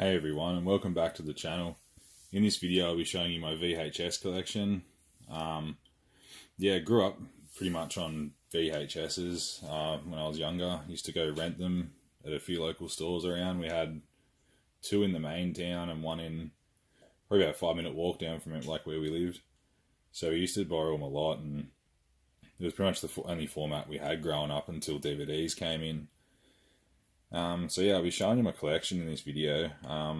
Hey everyone, and welcome back to the channel. In this video I'll be showing you my VHS collection. I grew up pretty much on VHSs when I was younger. Used to go rent them at a few local stores around. We had two in the main town and one in probably about a 5-minute walk down from it, like where we lived. So we used to borrow them a lot, and it was pretty much the only format we had growing up until DVDs came in. I'll be showing you my collection in this video. I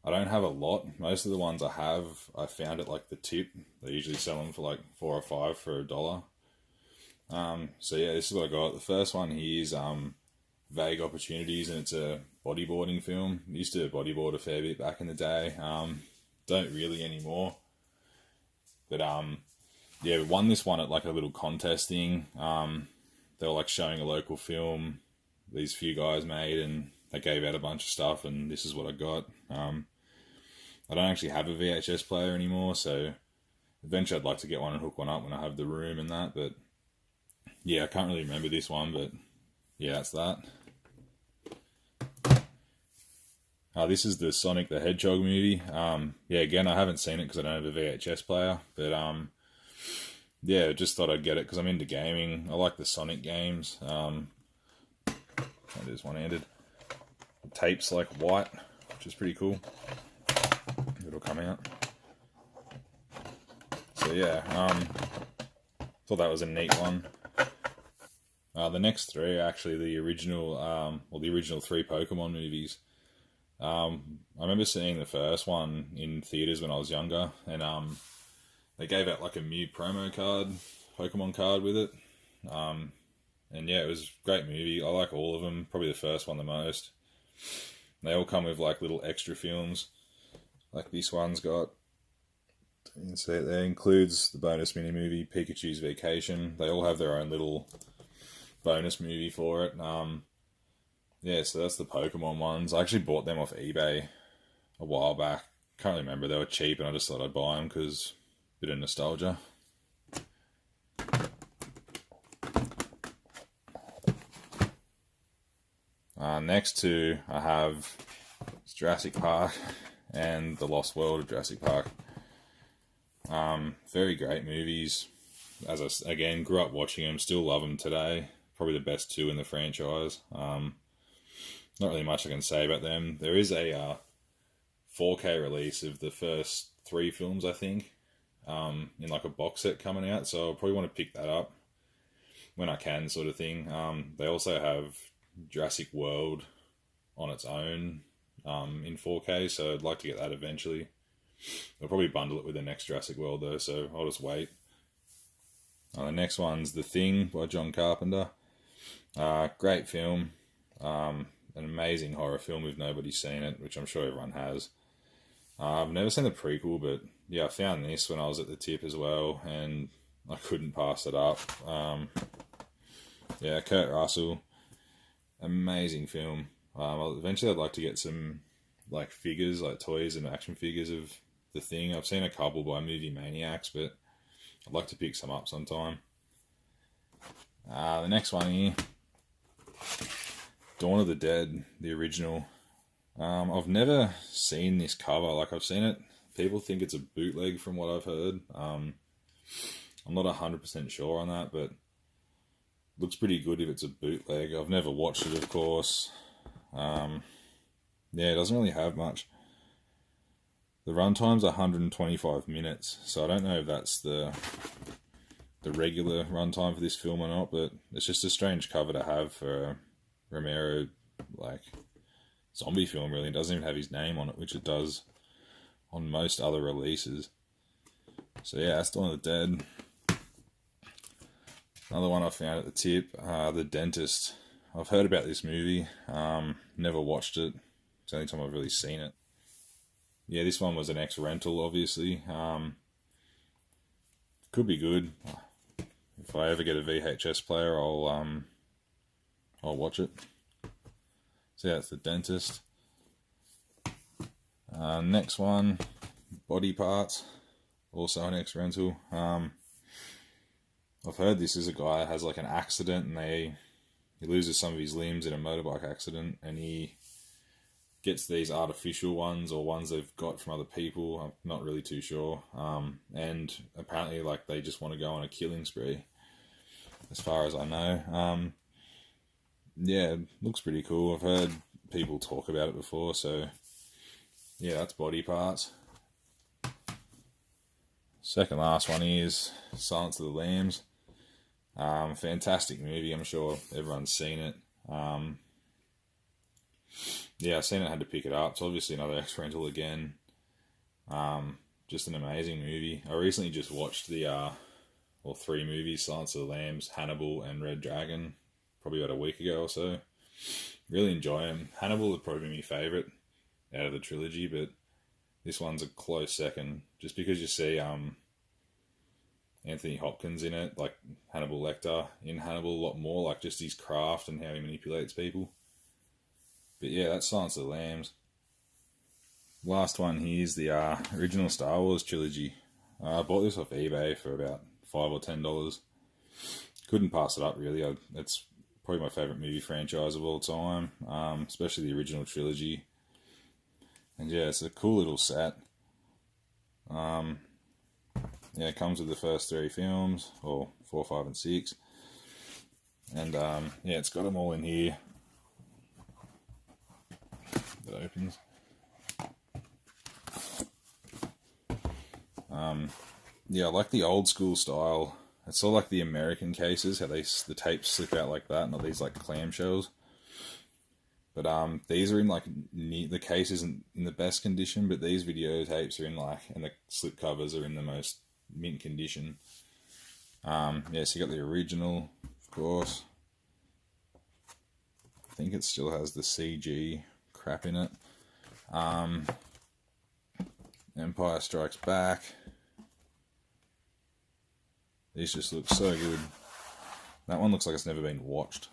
don't have a lot. Most of the ones I have, I found at like the tip. They usually sell them for like $4 or $5 for $1. This is what I got. The first one here is Vague Opportunities, and it's a bodyboarding film. I used to bodyboard a fair bit back in the day. Don't really anymore. But we won this one at like a little contest thing. They were like showing a local film these few guys made, and they gave out a bunch of stuff, and this is what I got. I don't actually have a VHS player anymore, so eventually I'd like to get one and hook one up when I have the room and that, but yeah, I can't really remember this one, but yeah, that's that. This is the Sonic the Hedgehog movie. Again, I haven't seen it because I don't have a VHS player, but just thought I'd get it because I'm into gaming. I like the Sonic games. I'll do this one-handed. The tape's like white, which is pretty cool. It'll come out. So thought that was a neat one. The next three are actually the original, the original 3 Pokemon movies. I remember seeing the first one in theaters when I was younger, and they gave out like a Mew promo card, Pokemon card with it. It was a great movie. I like all of them, probably the first one the most. They all come with like little extra films, like this one's got. You can see it there. Includes the bonus mini movie Pikachu's Vacation. They all have their own little bonus movie for it. So that's the Pokemon ones. I actually bought them off eBay a while back. Can't remember. They were cheap, and I just thought I'd buy them because a bit of nostalgia. Next two I have Jurassic Park and The Lost World of Jurassic Park. Very great movies. As I, again, grew up watching them, still love them today. Probably the best two in the franchise. Not really much I can say about them. There is a 4K release of the first 3 films, I think, in like a box set coming out, so I'll probably want to pick that up when I can, sort of thing. They also have Jurassic World on its own in 4K, so I'd like to get that eventually. I'll probably bundle it with the next Jurassic World though, so I'll just wait. The next one's The Thing by John Carpenter. Great film. An amazing horror film if nobody's seen it, which I'm sure everyone has. I've never seen the prequel, but yeah, I found this when I was at the tip as well, and I couldn't pass it up. Kurt Russell. Amazing film. Eventually I'd like to get some like figures, like toys and action figures of The Thing. I've seen a couple by Movie Maniacs, but I'd like to pick some up sometime. The next one here, Dawn of the Dead, the original. I've never seen this cover. Like, I've seen it. People think it's a bootleg from what I've heard. I'm not 100% sure on that, but looks pretty good if it's a bootleg. I've never watched it, of course. It doesn't really have much. The runtime's 125 minutes, so I don't know if that's the regular runtime for this film or not, but it's just a strange cover to have for a Romero, like, zombie film, really. It doesn't even have his name on it, which it does on most other releases. So yeah, that's Dawn of the Dead. Another one I found at the tip, The Dentist. I've heard about this movie, never watched it. It's the only time I've really seen it. Yeah, this one was an ex-rental, obviously. Could be good. If I ever get a VHS player, I'll watch it. So yeah, it's The Dentist. Next one, Body Parts. Also an ex-rental. I've heard this is a guy that has like an accident, and he loses some of his limbs in a motorbike accident, and he gets these artificial ones or ones they've got from other people. I'm not really too sure. And apparently, like, they just want to go on a killing spree, as far as I know. Yeah, it looks pretty cool. I've heard people talk about it before, so yeah, that's body parts. Second last one is Silence of the Lambs. Fantastic movie. I'm sure everyone's seen it. Yeah, I've seen it, had to pick it up. It's obviously another X rental again. Just an amazing movie. I recently just watched the 3 movies, Silence of the Lambs, Hannibal, and Red Dragon, probably about a week ago or so. Really enjoy them. Hannibal would probably be my favourite out of the trilogy, but this one's a close second, just because you see Anthony Hopkins in it, like Hannibal Lecter in Hannibal a lot more, like just his craft and how he manipulates people. But yeah, that's Silence of the Lambs. Last one here is the original Star Wars trilogy. I bought this off eBay for about $5 or $10. Couldn't pass it up, really. It's probably my favourite movie franchise of all time, especially the original trilogy. And yeah, it's a cool little set. Yeah, it comes with the first 3 films, or 4, 5, and 6. And yeah, it's got them all in here. That opens. Yeah, I like the old school style. It's sort of like the American cases, how the tapes slip out like that, not these like clamshells. But these are in like the case isn't in the best condition, but these videotapes are in like, and the slip covers are in the most mint condition. Yeah, so you got the original, of course. I think it still has the CG crap in it. Empire Strikes Back. These just look so good. That one looks like it's never been watched.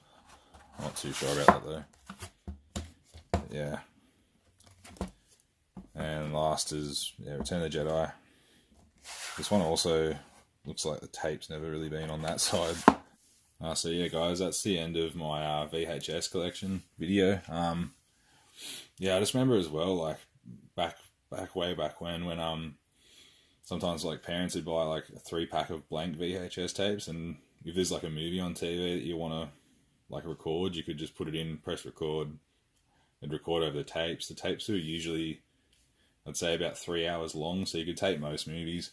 I'm not too sure about that though. But yeah. And last is Return of the Jedi. This one also looks like the tape's never really been on that side. So yeah, guys, that's the end of my VHS collection video. Yeah, I just remember as well, like way back when sometimes like parents would buy like a 3-pack of blank VHS tapes, and if there's like a movie on TV that you want to like record, you could just put it in, press record, and record over the tapes. The tapes were usually, I'd say, about 3 hours long, so you could tape most movies.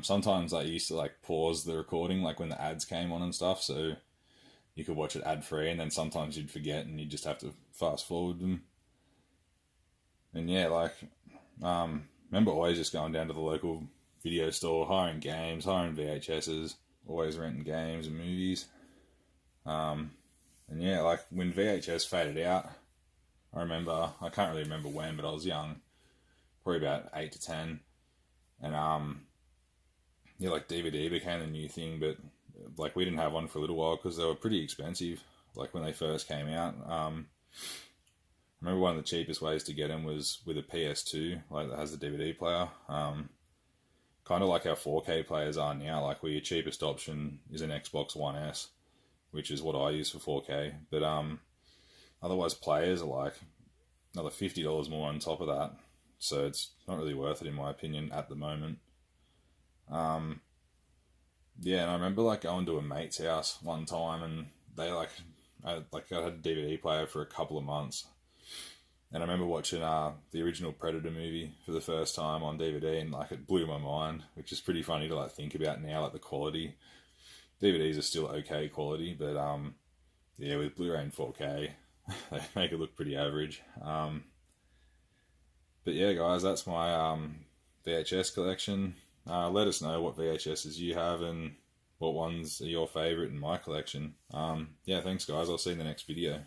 Sometimes I used to like pause the recording, like when the ads came on and stuff, so you could watch it ad free, and then sometimes you'd forget and you'd just have to fast forward them. And yeah, like, remember always just going down to the local video store, hiring games, hiring VHSs, always renting games and movies. And yeah, like when VHS faded out, I can't really remember when, but I was young, probably about 8 to 10. And yeah, like DVD became the new thing, but like we didn't have one for a little while because they were pretty expensive, like when they first came out. I remember one of the cheapest ways to get them was with a PS2, like that has the DVD player. Kind of like our 4K players are now, like where your cheapest option is an Xbox One S, which is what I use for 4K. But otherwise players are like another $50 more on top of that. So it's not really worth it in my opinion at the moment. Yeah, and I remember like going to a mate's house one time, and they I had a DVD player for a couple of months. And I remember watching the original Predator movie for the first time on DVD, and like it blew my mind, which is pretty funny to like think about now, like the quality. DVDs are still okay quality, but yeah, with Blu-ray and 4K, they make it look pretty average. But yeah, guys, that's my VHS collection. Let us know what VHSs you have and what ones are your favourite in my collection. Yeah, thanks guys, I'll see you in the next video.